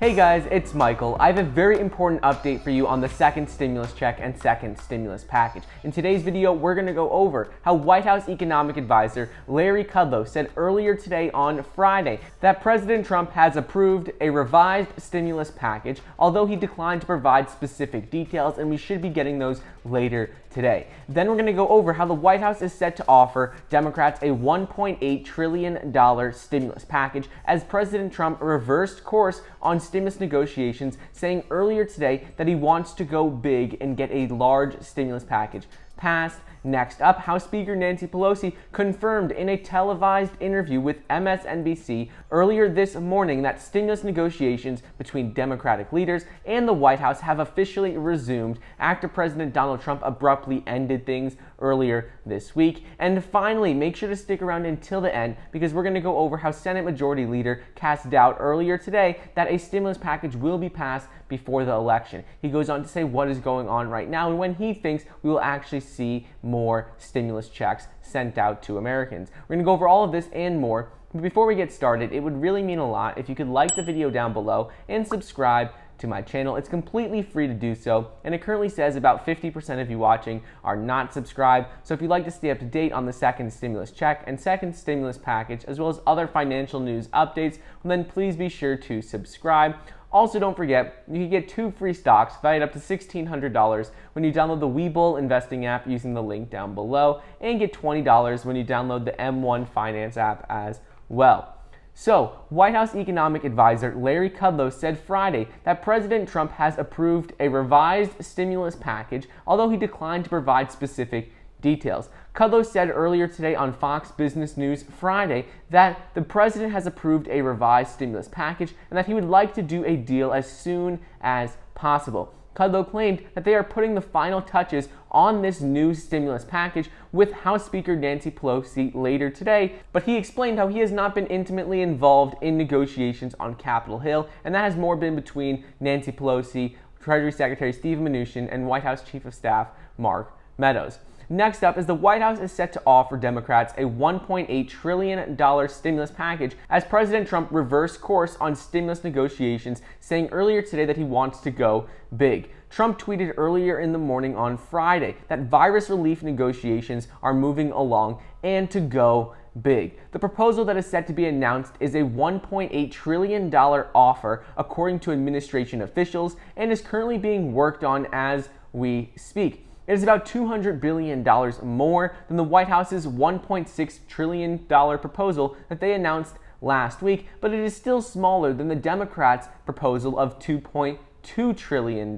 Hey guys, it's Michael. I have a very important update for you on the second stimulus check and second stimulus package. In today's video, we're going to go over how White House economic advisor Larry Kudlow said earlier today on Friday that President Trump has approved a revised stimulus package, although he declined to provide specific details, and we should be getting those later today. Then we're going to go over how the White House is set to offer Democrats a $1.8 trillion stimulus package as President Trump reversed course on stimulus negotiations, saying earlier today that he wants to go big and get a large stimulus package passed. Next up, House Speaker Nancy Pelosi confirmed in a televised interview with MSNBC earlier this morning that stimulus negotiations between Democratic leaders and the White House have officially resumed after President Donald Trump abruptly ended things earlier this week. And finally, make sure to stick around until the end because we're going to go over how Senate Majority Leader cast doubt earlier today that a stimulus package will be passed before the election. He goes on to say what is going on right now and when he thinks we will actually see more stimulus checks sent out to Americans. We're going to go over all of this and more. But before we get started, it would really mean a lot if you could like the video down below and subscribe to my channel. It's completely free to do so, and it currently says about 50% of you watching are not subscribed. So if you'd like to stay up to date on the second stimulus check and second stimulus package, as well as other financial news updates, then please be sure to subscribe. Also, don't forget, you can get 2 free stocks valued up to $1,600 when you download the Webull investing app using the link down below, and get $20 when you download the M1 Finance app as well. So, White House economic advisor Larry Kudlow said Friday that President Trump has approved a revised stimulus package, although he declined to provide specific details. Kudlow said earlier today on Fox Business News Friday that the president has approved a revised stimulus package and that he would like to do a deal as soon as possible. Kudlow claimed that they are putting the final touches on this new stimulus package with House Speaker Nancy Pelosi later today, but he explained how he has not been intimately involved in negotiations on Capitol Hill, and that has more been between Nancy Pelosi, Treasury Secretary Steven Mnuchin, and White House Chief of Staff Mark Meadows. Next up is the White House is set to offer Democrats a $1.8 trillion stimulus package as President Trump reversed course on stimulus negotiations, saying earlier today that he wants to go big. Trump tweeted earlier in the morning on Friday that virus relief negotiations are moving along and to go big. The proposal that is set to be announced is a $1.8 trillion offer, according to administration officials, and is currently being worked on as we speak. It is about $200 billion more than the White House's $1.6 trillion proposal that they announced last week, but it is still smaller than the Democrats' proposal of $2.2 trillion.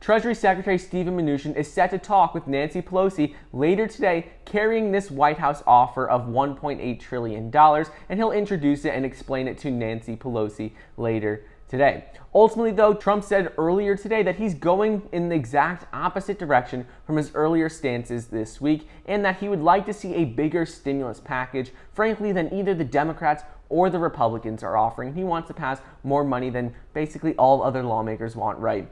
Treasury Secretary Steven Mnuchin is set to talk with Nancy Pelosi later today, carrying this White House offer of $1.8 trillion, and he'll introduce it and explain it to Nancy Pelosi later today. Ultimately, though, Trump said earlier today that he's going in the exact opposite direction from his earlier stances this week, and that he would like to see a bigger stimulus package, frankly, than either the Democrats or the Republicans are offering. He wants to pass more money than basically all other lawmakers want right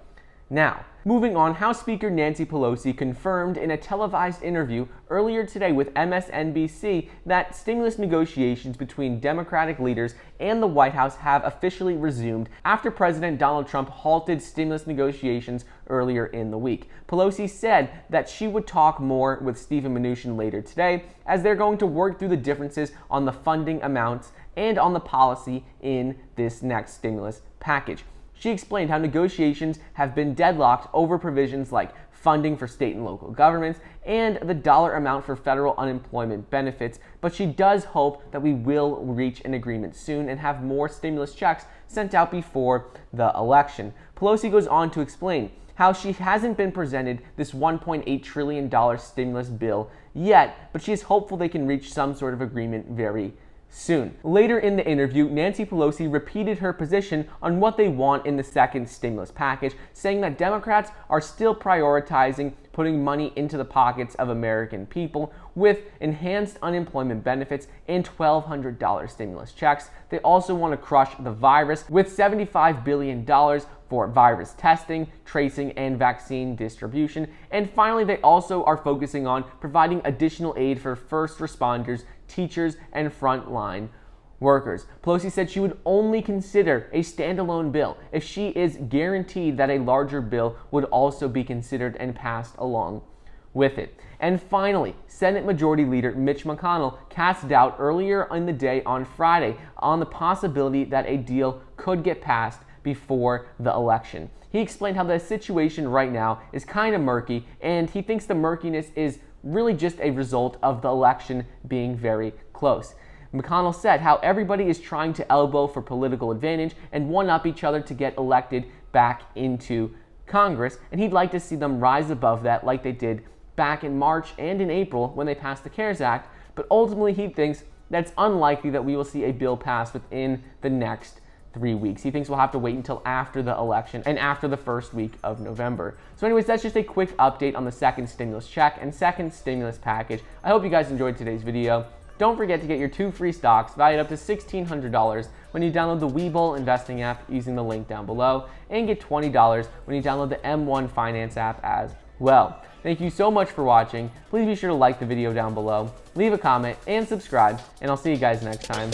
now. Moving on, House Speaker Nancy Pelosi confirmed in a televised interview earlier today with MSNBC that stimulus negotiations between Democratic leaders and the White House have officially resumed after President Donald Trump halted stimulus negotiations earlier in the week. Pelosi said that she would talk more with Steven Mnuchin later today as they're going to work through the differences on the funding amounts and on the policy in this next stimulus package. She explained how negotiations have been deadlocked over provisions like funding for state and local governments and the dollar amount for federal unemployment benefits, but she does hope that we will reach an agreement soon and have more stimulus checks sent out before the election. Pelosi goes on to explain how she hasn't been presented this $1.8 trillion stimulus bill yet, but she is hopeful they can reach some sort of agreement very soon. Later in the interview, Nancy Pelosi repeated her position on what they want in the second stimulus package, saying that Democrats are still prioritizing putting money into the pockets of American people with enhanced unemployment benefits and $1,200 stimulus checks. They also want to crush the virus with $75 billion for virus testing, tracing, and vaccine distribution. And finally, they also are focusing on providing additional aid for first responders, teachers, and frontline workers. Pelosi said she would only consider a standalone bill if she is guaranteed that a larger bill would also be considered and passed along with it. And finally, Senate Majority Leader Mitch McConnell cast doubt earlier in the day on Friday on the possibility that a deal could get passed before the election. He explained how the situation right now is kind of murky, and he thinks the murkiness is really just a result of the election being very close. McConnell said how everybody is trying to elbow for political advantage and one-up each other to get elected back into Congress, and he'd like to see them rise above that like they did back in March and in April when they passed the CARES Act, but ultimately he thinks that it's unlikely that we will see a bill passed within the next 3 weeks. He thinks we'll have to wait until after the election and after the first week of November. So anyways, that's just a quick update on the second stimulus check and second stimulus package. I hope you guys enjoyed today's video. Don't forget to get your 2 free stocks valued up to $1,600 when you download the Webull investing app using the link down below, and get $20 when you download the M1 Finance app as well. Thank you so much for watching. Please be sure to like the video down below, leave a comment, and subscribe, and I'll see you guys next time.